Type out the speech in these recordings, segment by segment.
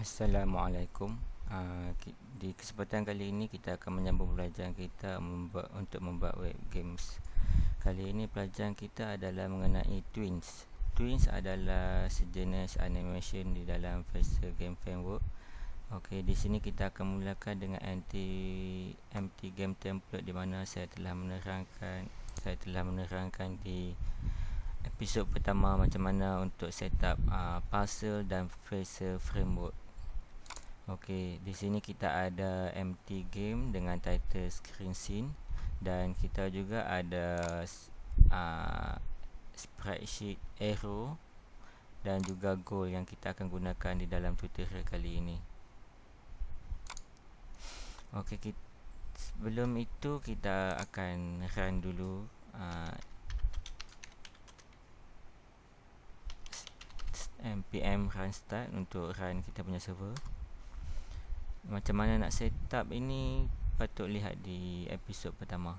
Assalamualaikum. Di kesempatan kali ini kita akan menyambung pelajaran kita untuk membuat web games. Kali ini pelajaran kita adalah mengenai Twins. Twins adalah sejenis animation di dalam Visual Game Framework. Okey, di sini kita akan mulakan dengan empty game template di mana saya telah menerangkan di episod pertama macam mana untuk setup puzzle dan Visual Framework. Okey, di sini kita ada empty game dengan title screen scene dan kita juga ada spreadsheet arrow dan juga goal yang kita akan gunakan di dalam tutorial kali ini. Okey, sebelum itu kita akan run dulu npm run start untuk run kita punya server. Macam mana nak setup ini patut lihat di episod pertama.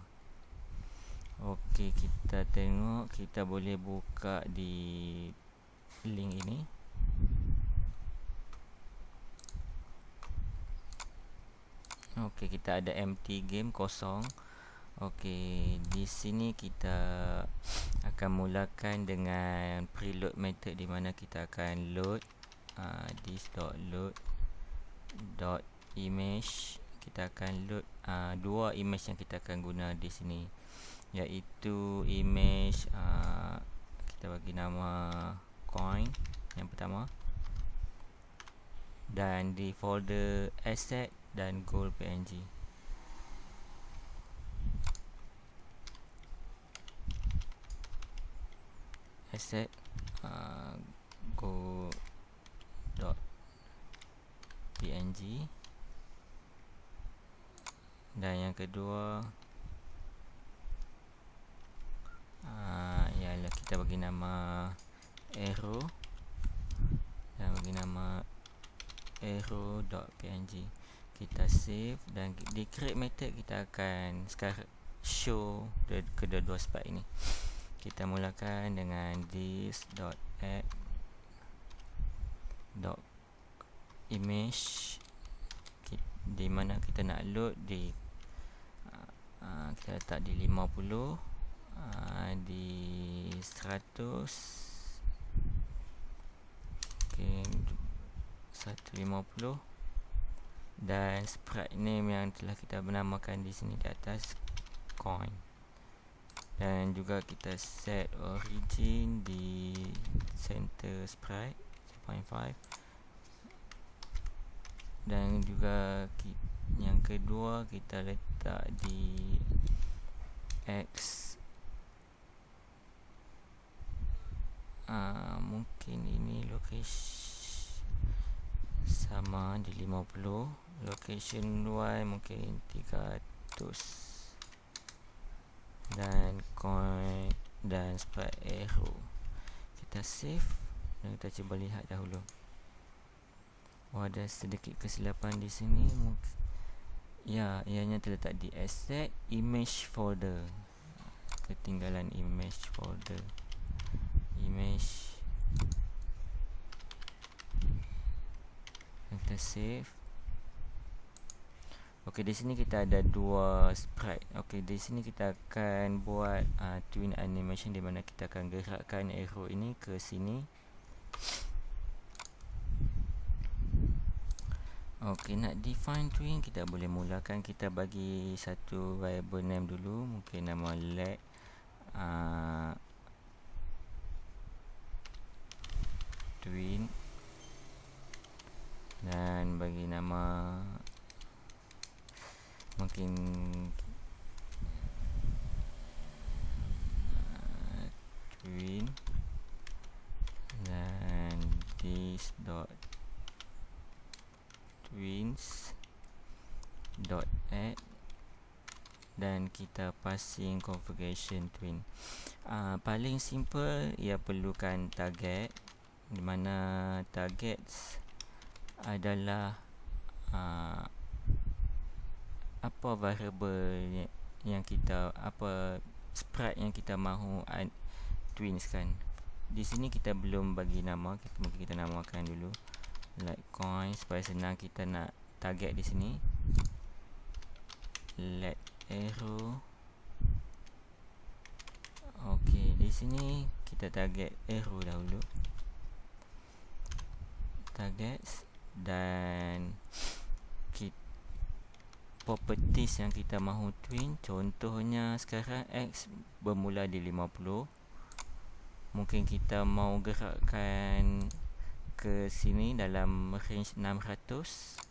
Okey, kita tengok, kita boleh buka di link ini. Okey, kita ada empty game kosong. Okey, di sini kita akan mulakan dengan preload method di mana kita akan load this.load image. Kita akan load dua image yang kita akan guna di sini, iaitu image kita bagi nama coin yang pertama, dan di folder asset dan goal png. Asset go.png, dan yang kedua ialah kita bagi nama arrow dan bagi nama arrow.png. Kita save dan di create method kita akan sekarang show kedua-dua spot ini. Kita mulakan dengan this.add image di mana kita nak load di kita letak di 50, di 100, okay, 150, dan sprite name yang telah kita menamakan di sini di atas coin. Dan juga kita set origin di center sprite 0.5, dan juga yang kedua kita letak di x mungkin ini location sama di 50, location y mungkin 300, dan coin dan sprite arrow. Kita save dan kita cuba lihat dahulu. Ada sedikit kesilapan di sini. Ianya terletak di asset image folder. Ketinggalan image folder. Image. Kita save. Okey, di sini kita ada dua sprite. Okey, di sini kita akan buat twin animation di mana kita akan gerakkan arrow ini ke sini. Okey, nak define twin kita boleh mulakan, kita bagi satu variable name dulu, mungkin nama leg twin, dan bagi nama mungkin twin, dan this dot twins dot add, dan kita passing configuration twin. Paling simple ia perlukan target, di mana targets adalah apa variable yang kita, apa sprite yang kita mahu twins kan. Di sini kita belum bagi nama, mungkin kita namakan dulu like coin supaya senang kita nak target di sini. Let arrow. Okey, di sini kita target arrow dahulu. Targets dan properties yang kita mahu twin. Contohnya sekarang X bermula di 50. Mungkin kita mau gerakkan ke sini dalam range 600.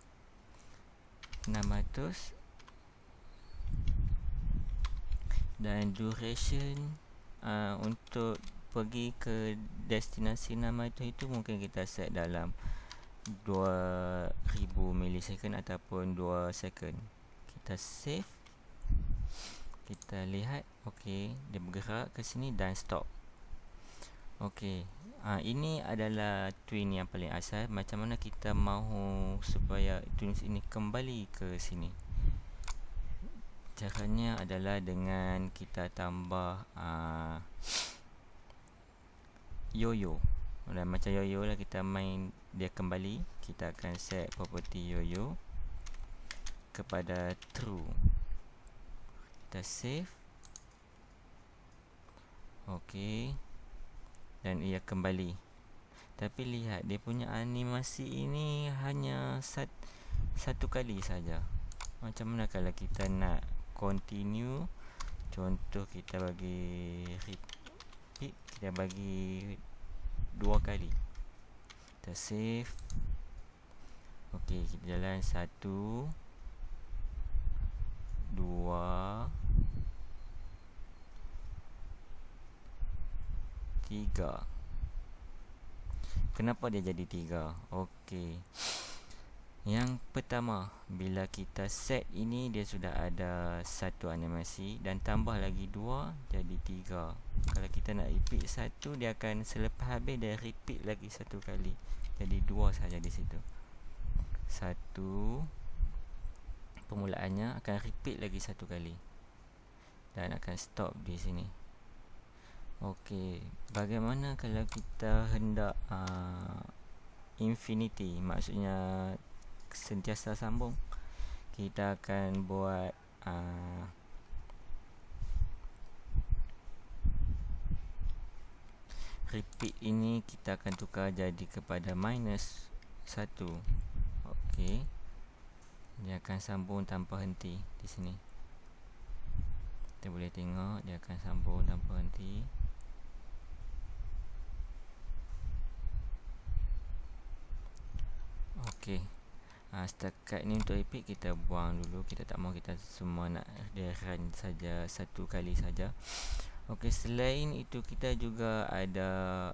Dan duration untuk pergi ke destinasi 600 itu mungkin kita set dalam 2000 milisecond ataupun 2 second. Kita save. Kita lihat, okey, dia bergerak ke sini dan stop. Okey, ini adalah twin yang paling asal. Macam mana kita mahu supaya twin ini kembali ke sini? Caranya adalah dengan kita tambah yo-yo. Dan macam yo-yo lah kita main dia kembali. Kita akan set property yo-yo kepada true. Kita save. Okey, dan ia kembali. Tapi lihat dia punya animasi ini hanya satu kali saja. Macam mana kalau kita nak continue? Contoh kita bagi repeat, kita bagi 2 kali. Kita save. Okey, kita jalan 1 2 3. Kenapa dia jadi 3? Okey. Yang pertama, bila kita set ini dia sudah ada satu animasi dan tambah lagi 2 jadi 3. Kalau kita nak repeat 1, dia akan selepas habis dia repeat lagi 1 kali. Jadi 2 saja di situ. 1 permulaannya akan repeat lagi 1 kali dan akan stop di sini. Okey, bagaimana kalau kita hendak infinity, maksudnya sentiasa sambung? Kita akan buat repeat ini kita akan tukar jadi kepada minus 1. Okey, dia akan sambung tanpa henti di sini. Kita boleh tengok dia akan sambung tanpa henti. Okey, setakat ni untuk repeat kita buang dulu. Kita tak mahu kita semua nak dia run saja satu kali saja. Okey, selain itu kita juga ada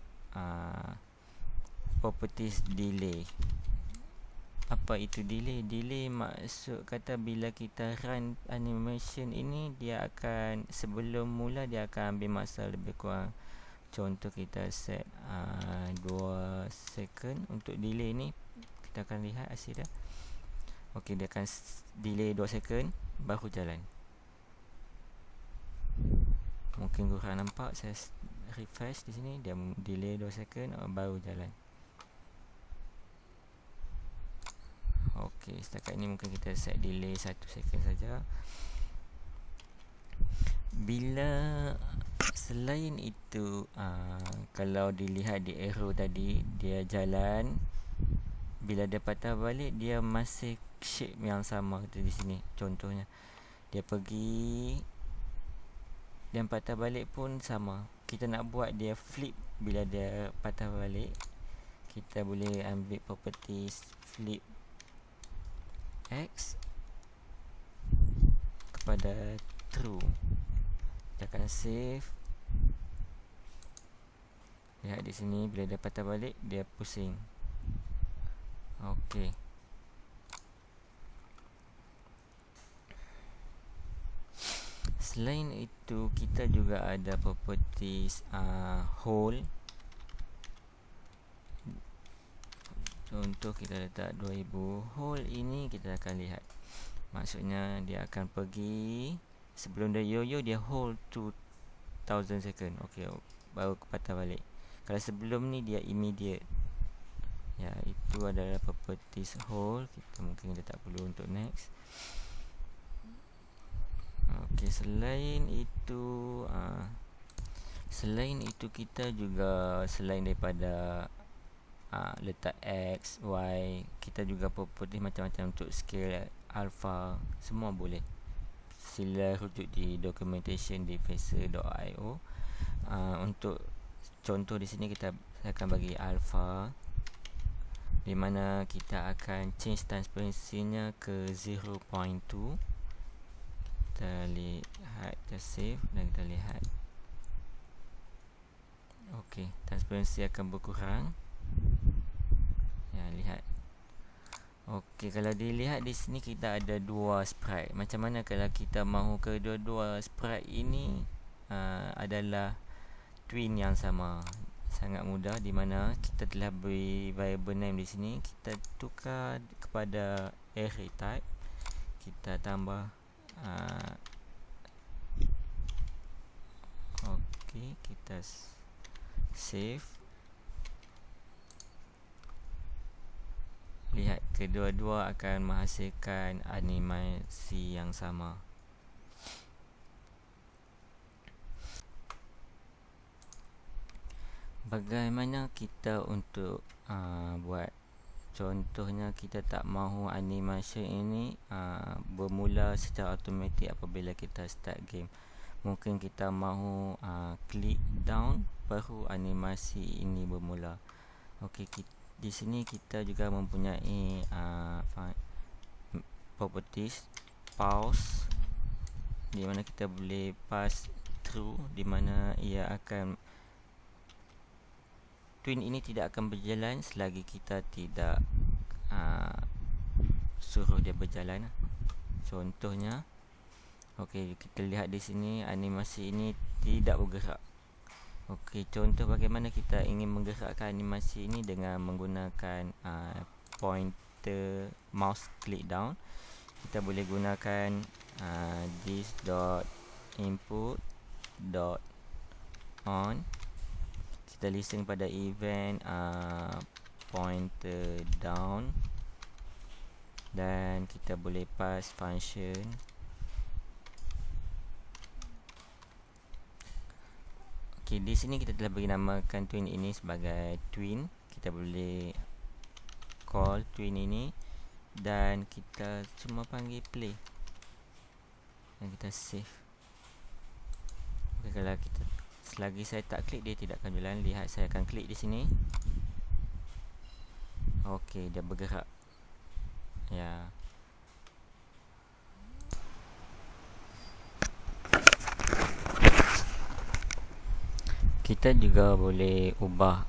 properties delay. Apa itu delay? Delay maksud kata bila kita run animation ini, dia akan sebelum mula dia akan ambil masa lebih kurang. Contoh kita set 2 second untuk delay ni. Kita akan lihat hasil dia. Okey, dia akan delay 2 second baru jalan. Mungkin korang nampak saya refresh di sini, dia delay 2 second baru jalan. Okey, setakat ini mungkin kita set delay 1 second saja. Bila selain itu, kalau dilihat di arrow tadi, dia jalan. Bila dia patah balik, dia masih shape yang sama tu di sini. Contohnya, dia pergi dan patah balik pun sama. Kita nak buat dia flip bila dia patah balik, kita boleh ambil properties flip X kepada true. Kita akan save. Lihat di sini bila dia patah balik dia pusing. Okey. Selain itu kita juga ada properties hole. Contoh kita letak 2000. Hole ini kita akan lihat. Maksudnya dia akan pergi sebelum dia yo-yo, dia hold 2000 second. Okey, baru patah balik. Kalau sebelum ni dia immediate. Ya, itu adalah properties whole. Mungkin kita tak perlu untuk next. Okey, selain itu kita juga, selain daripada letak X, Y, kita juga properties macam-macam untuk scale alpha, semua boleh. Sila rujuk di documentation di Phaser.io. Untuk contoh di sini saya akan bagi alpha, di mana kita akan change transparency-nya ke 0.2. Kita lihat, kita save dan kita lihat. Okey, transparency akan berkurang. Ya, lihat. Okey, kalau dilihat di sini kita ada dua sprite. Macam mana kalau kita mahu kedua-dua sprite ini adalah twin yang sama? Sangat mudah, di mana kita telah beri variable name di sini. Kita tukar kepada array type. Kita tambah okey, kita save. Lihat, kedua-dua akan menghasilkan animasi yang sama. Bagaimana kita untuk buat? Contohnya, kita tak mahu animation ini bermula secara automatik apabila kita start game. Mungkin kita mahu click down baru animasi ini bermula. Okey, di sini kita juga mempunyai properties pause, di mana kita boleh pass through, di mana ia akan, twin ini tidak akan berjalan selagi kita tidak suruh dia berjalan. Contohnya, okey, kita lihat di sini animasi ini tidak bergerak. Okey, contoh bagaimana kita ingin menggerakkan animasi ini dengan menggunakan pointer mouse click down. Kita boleh gunakan this dot input dot on. Kita listen pada event pointer down, dan kita boleh pass function. Okey, di sini kita telah beri namakan twin ini sebagai twin. Kita boleh call twin ini dan kita cuma panggil play dan kita save. Okey, kalau kita, selagi saya tak klik, dia tidak akan jalan. Lihat, saya akan klik di sini. Okey, dia bergerak. Ya. Kita juga boleh ubah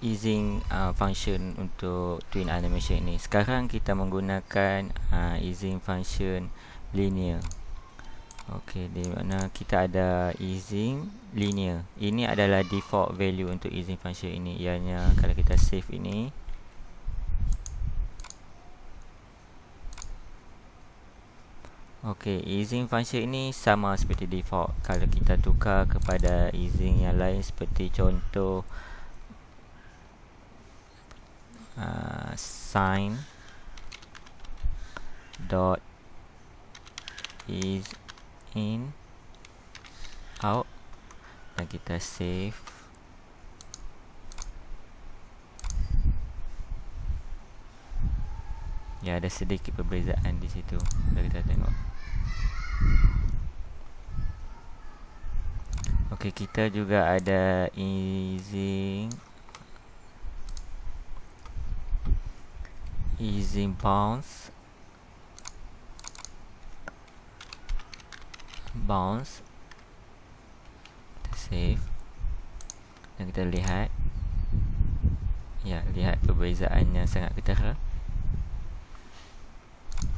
easing function untuk twin animation ini. Sekarang kita menggunakan easing function linear. Okey, di mana kita ada easing linear. Ini adalah default value untuk easing function ini. Ianya kalau kita save ini, okey, easing function ini sama seperti default. Kalau kita tukar kepada easing yang lain, seperti contoh sign dot is in out, dan kita save. Ya, ada sedikit perbezaan di situ. Kita tengok. Okey, kita juga ada easing bounce. Kita save dan kita lihat. Ya, lihat perbezaannya sangat ketara.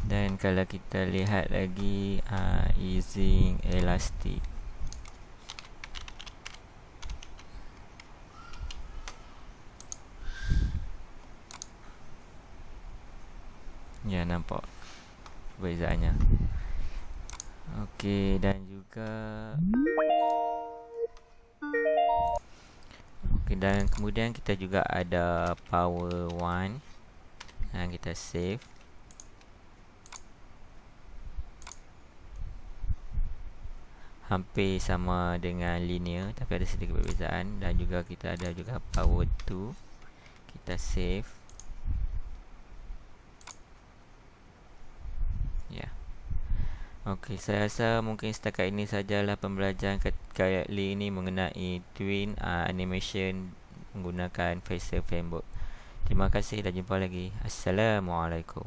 Dan kalau kita lihat lagi easing elastic, ya, nampak perbezaannya. Okey, dan juga dan kemudian kita juga ada power 1. Kita save. Hampir sama dengan linear, tapi ada sedikit perbezaan. Dan juga kita ada juga power 2. Kita save. Ya. Okey, saya rasa mungkin setakat ini sajalah pembelajaran kali ini mengenai twin animation menggunakan Phaser Framework. Terima kasih dan jumpa lagi. Assalamualaikum.